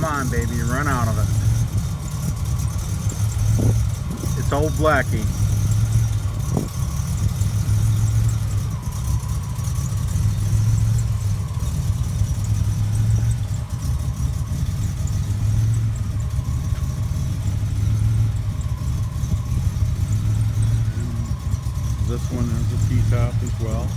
Come on, baby, run out of it. It's old Blackie. This one has a T-top as well.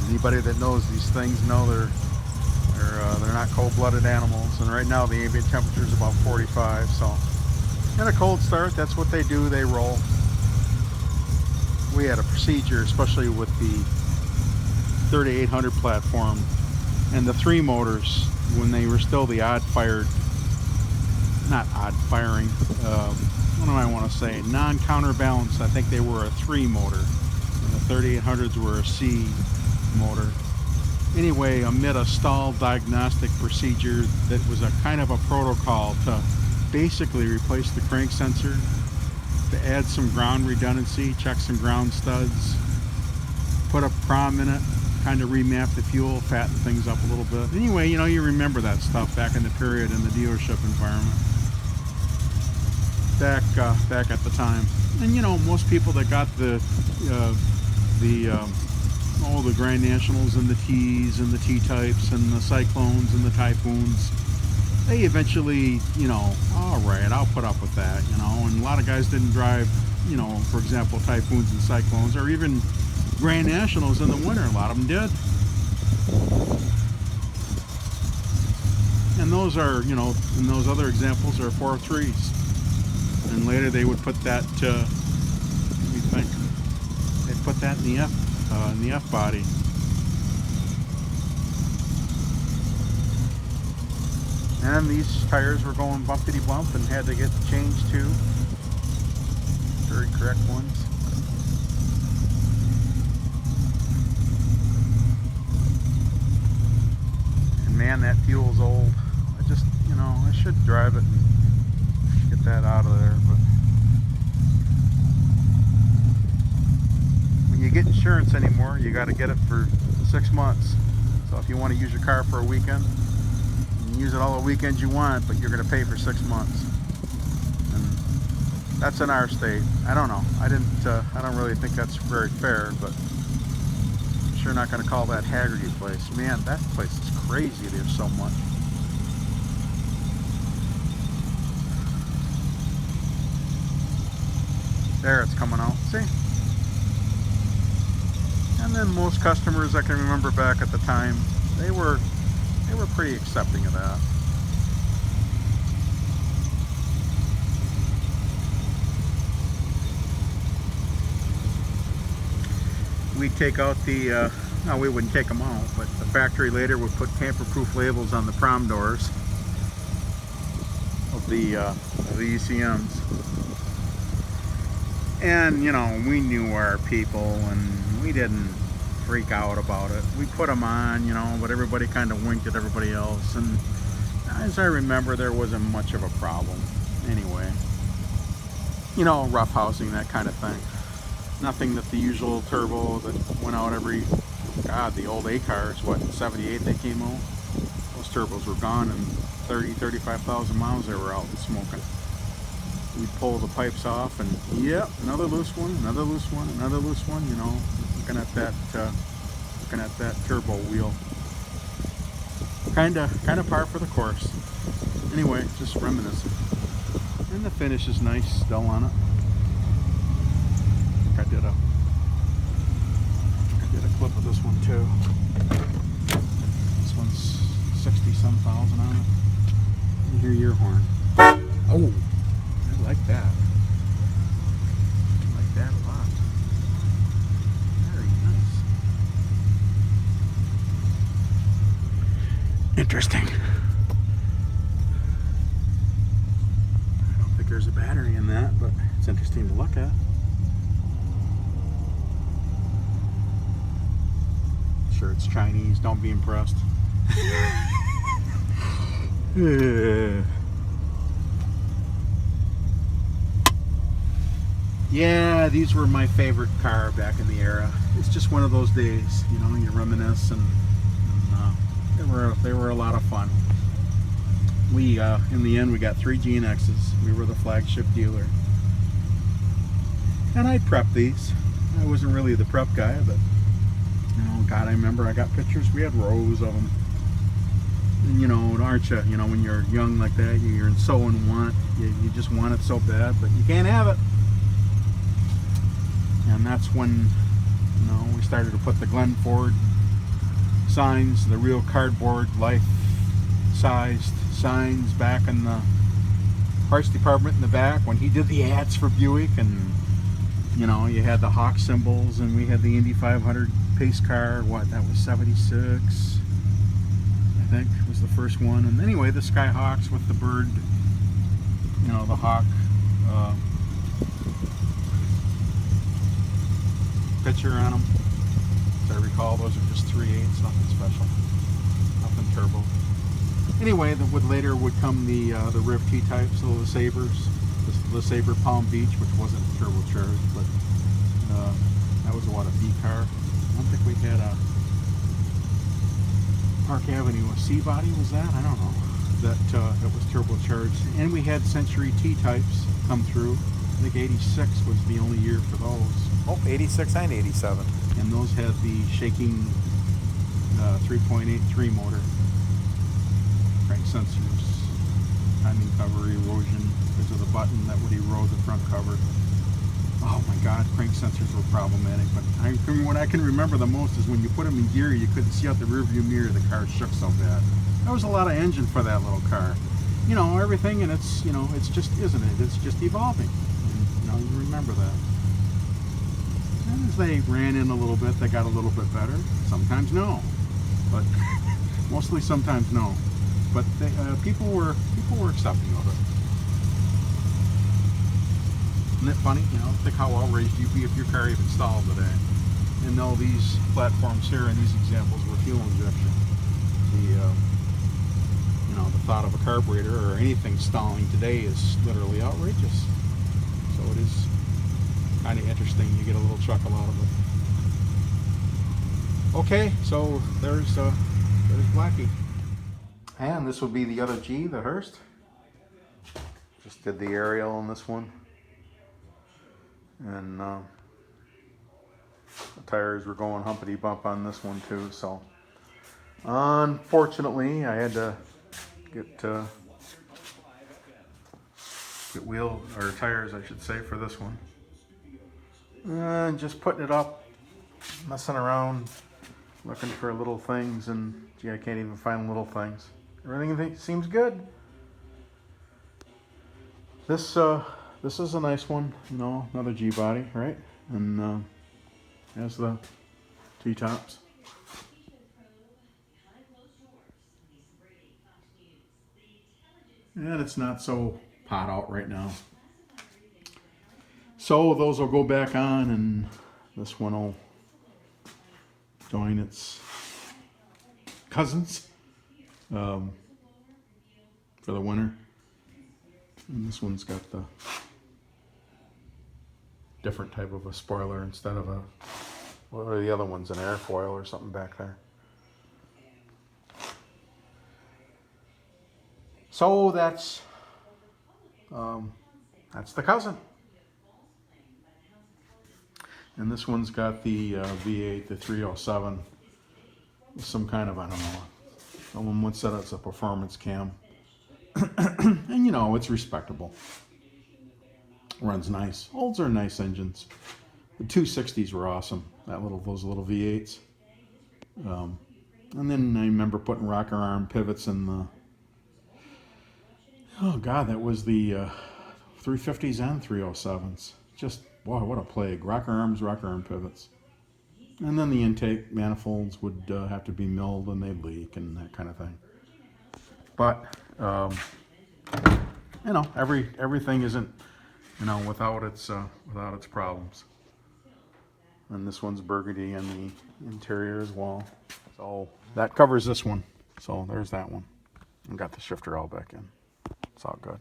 Anybody that knows these things know they're not cold-blooded animals, and right now the ambient temperature is about 45. So, in a cold start, that's what they do. They roll. We had a procedure, especially with the 3800 platform and the 3 motors, when they were still the odd-firing, what do I want to say? Non-counterbalanced. I think they were a 3 motor, and the 3800s were a C motor. Anyway, amid a stall diagnostic procedure that was a kind of a protocol to basically replace the crank sensor, to add some ground redundancy, check some ground studs, put a prom in it, kind of remap the fuel, fatten things up a little bit. Anyway, you know, you remember that stuff back in the period in the dealership environment. Back at the time. And you know, most people that got the Grand Nationals and the T's and the T-types and the Cyclones and the Typhoons, they eventually, you know, all right, I'll put up with that, you know. And a lot of guys didn't drive, you know, for example, Typhoons and Cyclones, or even Grand Nationals in the winter. A lot of them did. And those are, you know, and those other examples are 4.3s. And later they would put that, what do you think? They'd put that in the F body. And these tires were going bumpity bump and had to get changed too. Very correct ones. And man, that fuel's old. I just, you know, I should drive it and get that out of there, but when you get insurance anymore, you got to get it for 6 months. So if you want to use your car for a weekend, you can use it all the weekends you want, but you're going to pay for 6 months. And that's in our state. I don't know. I don't really think that's very fair, but I'm sure not going to call that Haggerty place. Man, that place is crazy. There's so much. There, it's coming out. See? And then most customers I can remember back at the time, they were pretty accepting of that. We'd take out the, no, we wouldn't take them out, but the factory later would put tamper-proof labels on the prom doors of the ECMs. And, you know, we knew our people and we didn't freak out about it. We put them on, you know, but everybody kind of winked at everybody else. And as I remember, there wasn't much of a problem. Anyway, you know, rough housing, that kind of thing. Nothing that the usual turbo that went out every, God, the old A cars, what, in 78 they came out? Those turbos were gone in 30, 35,000 miles they were out and smoking. We'd pull the pipes off and, yep, another loose one, another loose one, another loose one, you know, looking at that turbo wheel. Kinda par for the course. Anyway, just reminiscing. And the finish is nice still on it. I did a clip of this one too. This one's 60-some thousand on it. You hear your horn. Oh, I like that. I like that a lot. Very nice. Interesting. I don't think there's a battery in that, but it's interesting to look at. Sure, it's Chinese. Don't be impressed. Yeah, these were my favorite car back in the era. It's just one of those days, you know, you reminisce, and they were a lot of fun. We in the end we got 3 GNXs. We were the flagship dealer, and I prepped these. I wasn't really the prep guy, but you know, God, I remember I got pictures. We had rows of them. And, you know, aren't you? You know, when you're young like that, you're so in want. You just want it so bad, but you can't have it. And that's when, you know, we started to put the Glenn Ford signs, the real cardboard life-sized signs back in the parts department in the back when he did the ads for Buick. And you know, you had the Hawk symbols, and we had the Indy 500 pace car. What, that was 76, I think, was the first one. And anyway, the Skyhawks with the bird, you know, the hawk picture on them. As I recall, those are just 3/8, nothing special, nothing turbo. Anyway, later would come the Riv T-types, the LeSabres, the LeSabre Palm Beach, which wasn't turbocharged, but that was a B car. I don't think we had a Park Avenue, a C-body, was that? I don't know. That was turbocharged. And we had Century T-types come through. I think 86 was the only year for those. Oh, 86 and 87. And those had the shaking 3.83 motor. Crank sensors, timing cover, erosion. There's a button that would erode the front cover. Oh my God, crank sensors were problematic. But what I can remember the most is when you put them in gear, you couldn't see out the rearview mirror. The car shook so bad. There was a lot of engine for that little car. You know, everything, and it's, you know, it's just, isn't it? It's just evolving. And, you know, you remember that. And as they ran in a little bit, they got a little bit better. Sometimes no, but mostly sometimes no. But people were accepting of it. Isn't it funny? You know, think how outraged you'd be if your car even stalled today. And no, these platforms here and these examples were fuel injection. You know, the thought of a carburetor or anything stalling today is literally outrageous. So it is kind of interesting. You get a little chuckle out of it. Okay, so there's Blackie. And this would be the other G, the Hurst. Just did the aerial on this one. And the tires were going humpity bump on this one too, so unfortunately I had to get wheel or tires, I should say, for this one. And just putting it up, messing around, looking for little things, and gee, I can't even find little things. Everything seems good. This is a nice one, you know, another G body, right? And has the T-tops. And it's not so hot out right now. So those will go back on, and this one will join its cousins for the winter. And this one's got the different type of a spoiler instead of a, what are the other ones, an airfoil or something back there. So that's the cousin. And this one's got the V8, the 307, with some kind of, I don't know, someone once said it's a performance cam. And you know, it's respectable. Runs nice. Olds are nice engines. The 260s were awesome. Those little V8s. And then I remember putting rocker arm pivots in the. Oh God, that was the 350s and 307s. Just boy, what a plague! Rocker arm pivots. And then the intake manifolds would have to be milled, and they'd leak and that kind of thing. But you know, everything isn't, you know, without its problems. And this one's burgundy in the interior as well. So that covers this one. So there's that one. And got the shifter all back in. It's all good.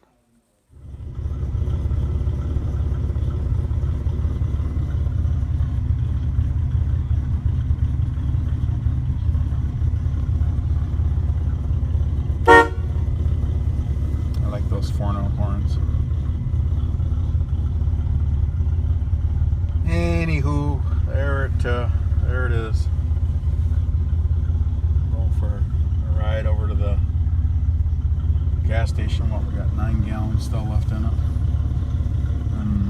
gas station. What, we got 9 gallons still left in it. And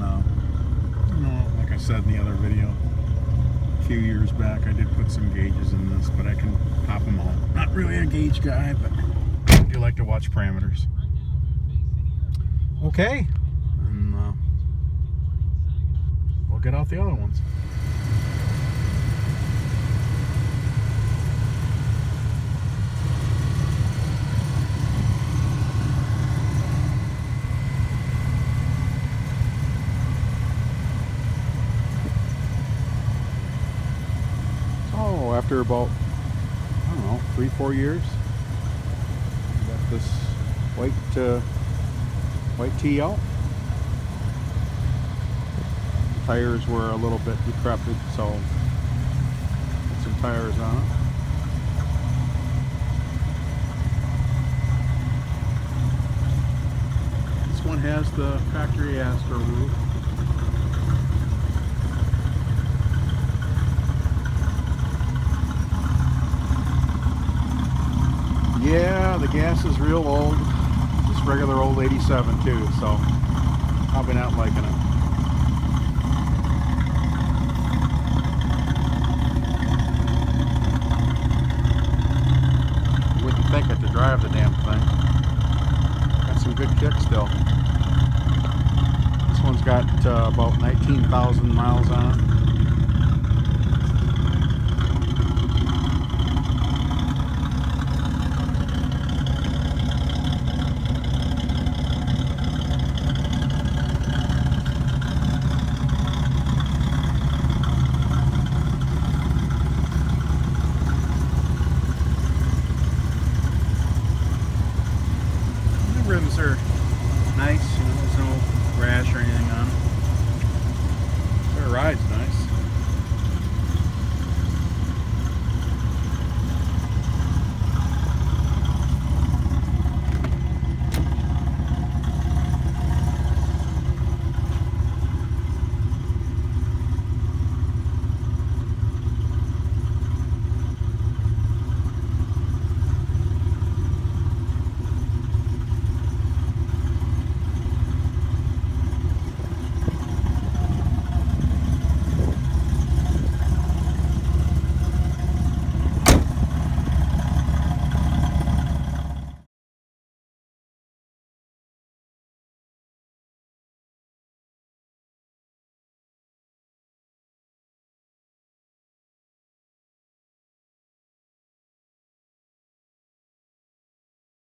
like I said in the other video, a few years back I did put some gauges in this, but I can pop them out. Not really a gauge guy, but I do like to watch parameters. Okay, and we'll get out the other ones. So after about, I don't know, 3-4 years, I got this white tee out. The tires were a little bit decrepit, so put some tires on it. This one has the factory Astor roof. Yeah, the gas is real old. Just regular old 87 too, so probably not liking it. You wouldn't think it to drive the damn thing. Got some good kick still. This one's got about 19,000 miles on it. Rims are nice, there's no rash or anything on them. Their ride's nice.